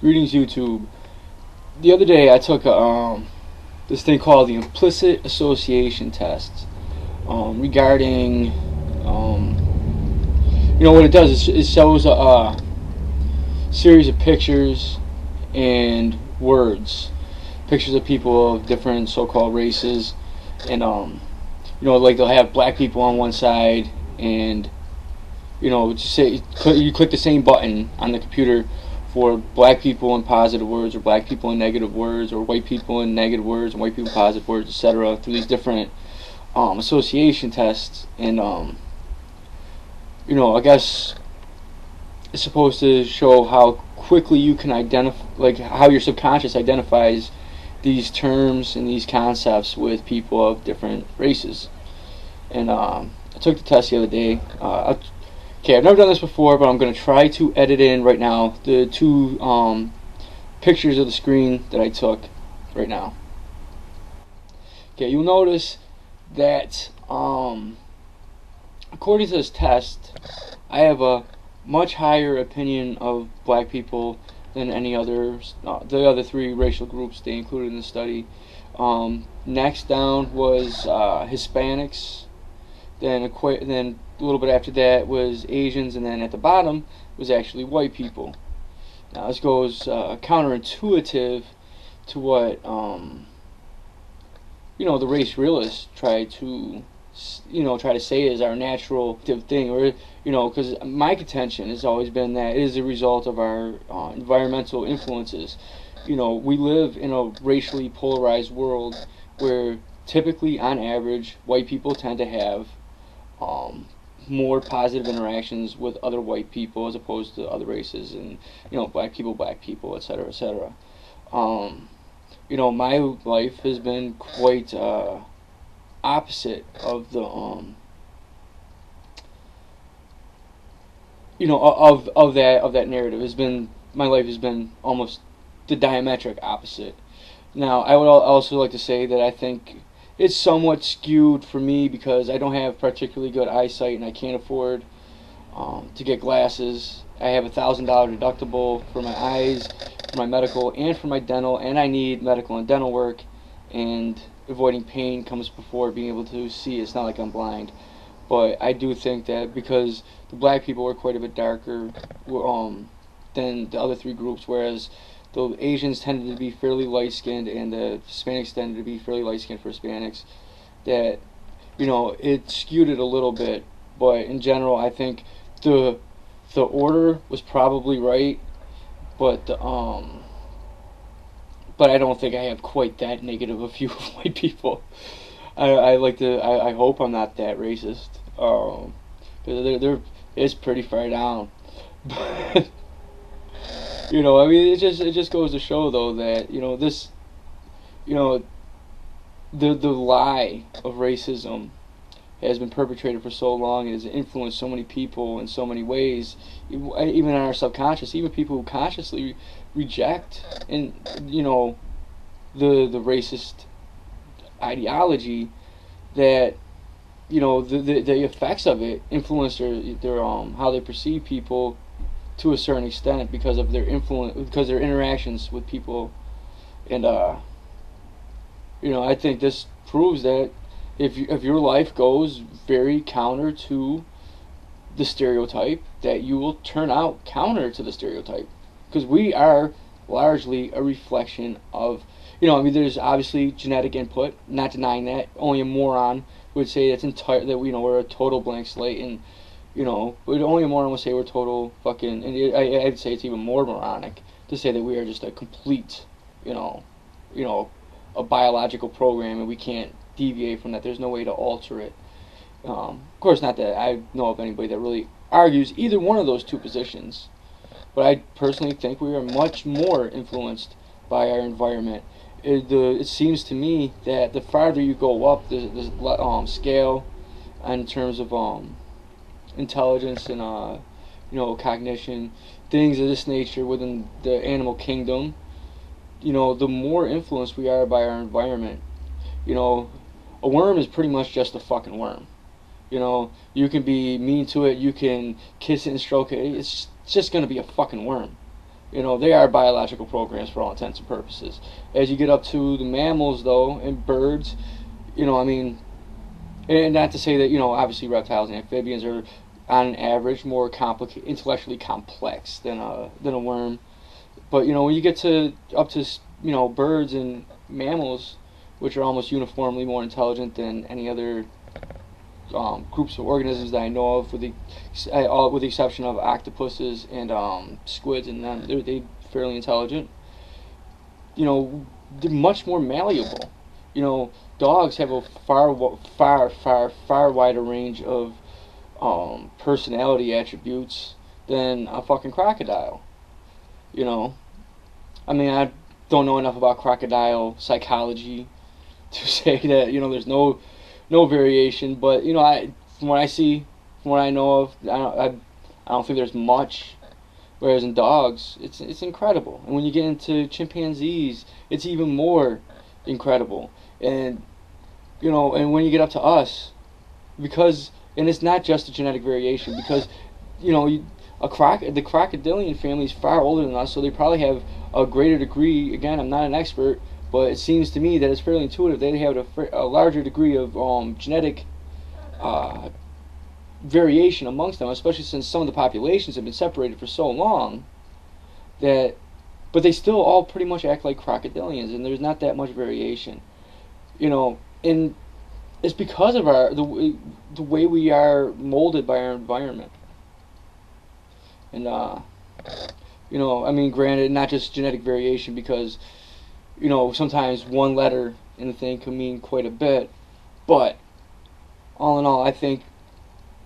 Greetings, YouTube. The other day I took this thing called the implicit association test regarding, what it does is it shows a series of pictures and words, pictures of people of different so-called races, and like they'll have black people on one side, and just say you click the same button on the computer for black people in positive words, or black people in negative words, or white people in negative words and white people in positive words, etc. Through these different association tests, and I guess it's supposed to show how quickly you can identify, like how your subconscious identifies these terms and these concepts with people of different races. And I took the test the other day. Okay, I've never done this before, but I'm going to try to edit in right now the two pictures of the screen that I took right now. Okay, you'll notice that according to this test, I have a much higher opinion of black people than any other, the other three racial groups they included in the study. Next down was Hispanics, then a little bit after that was Asians, and then at the bottom was actually white people. Now this goes counterintuitive to what the race realists try to say is our natural thing, or because my contention has always been that it is a result of our environmental influences. We live in a racially polarized world where typically, on average, white people tend to have more positive interactions with other white people as opposed to other races, and black people, etc., etc. My life has been quite opposite of the of that narrative. My life has been almost the diametric opposite. Now, I would also like to say that I think it's somewhat skewed for me because I don't have particularly good eyesight, and I can't afford to get glasses. I have $1,000 deductible for my eyes, for my medical, and for my dental, and I need medical and dental work, and avoiding pain comes before being able to see. It's not like I'm blind. But I do think that because the black people were quite a bit darker than the other three groups, whereas the Asians tended to be fairly light-skinned and the Hispanics tended to be fairly light-skinned for Hispanics, that, it skewed it a little bit. But in general, I think the order was probably right, but but I don't think I have quite that negative a view of white people. I hope I'm not that racist, because it's pretty far down. But it just goes to show, though, that this, the lie of racism has been perpetrated for so long and has influenced so many people in so many ways, even in our subconscious, even people who consciously reject and the racist ideology, that the effects of it influence their how they perceive people to a certain extent because of their influence, because their interactions with people. And I think this proves that if your life goes very counter to the stereotype, that you will turn out counter to the stereotype, because we are largely a reflection of, there's obviously genetic input, not denying that. Only a moron would say that we're a total blank slate, and but only a moron would say we're total fucking, and I'd say it's even more moronic to say that we are just a complete, a biological program, and we can't deviate from that. There's no way to alter it. Of course, not that I know of anybody that really argues either one of those two positions, but I personally think we are much more influenced by our environment. It seems to me that the farther you go up the scale in terms of intelligence and cognition, things of this nature within the animal kingdom, the more influenced we are by our environment. A worm is pretty much just a fucking worm. You can be mean to it, you can kiss it and stroke it, it's just gonna be a fucking worm. They are biological programs for all intents and purposes. As you get up to the mammals, though, and birds, I mean, and not to say that, obviously reptiles and amphibians are, on average, more intellectually complex than a worm. But, when you get to up to, birds and mammals, which are almost uniformly more intelligent than any other groups of organisms that I know of, with the exception of octopuses and squids, and then they're fairly intelligent. They're much more malleable. Dogs have a far wider range of personality attributes than a fucking crocodile. I mean, I don't know enough about crocodile psychology to say that there's no variation, but from what I see, from what I know of, I don't think there's much. Whereas in dogs, it's incredible, and when you get into chimpanzees, it's even more incredible. And and when you get up to us, and it's not just a genetic variation, because the crocodilian family is far older than us, so they probably have a greater degree. Again, I'm not an expert, but it seems to me that it's fairly intuitive. They have a larger degree of genetic variation amongst them, especially since some of the populations have been separated for so long. But they still all pretty much act like crocodilians, and there's not that much variation. And it's because of the way we are molded by our environment. And I mean, granted, not just genetic variation, because sometimes one letter in the thing can mean quite a bit, but all in all, I think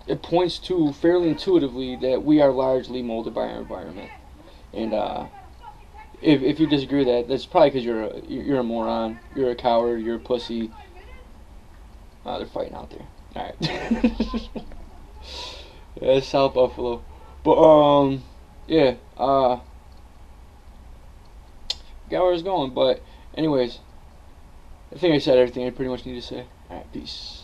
it points to fairly intuitively that we are largely molded by our environment. And if you disagree with that, that's probably because you're a moron, you're a coward, you're a pussy. They're fighting out there. All right. Yeah, it's South Buffalo, but yeah, got where I was going. But anyways, I think I said everything I pretty much need to say. All right, peace.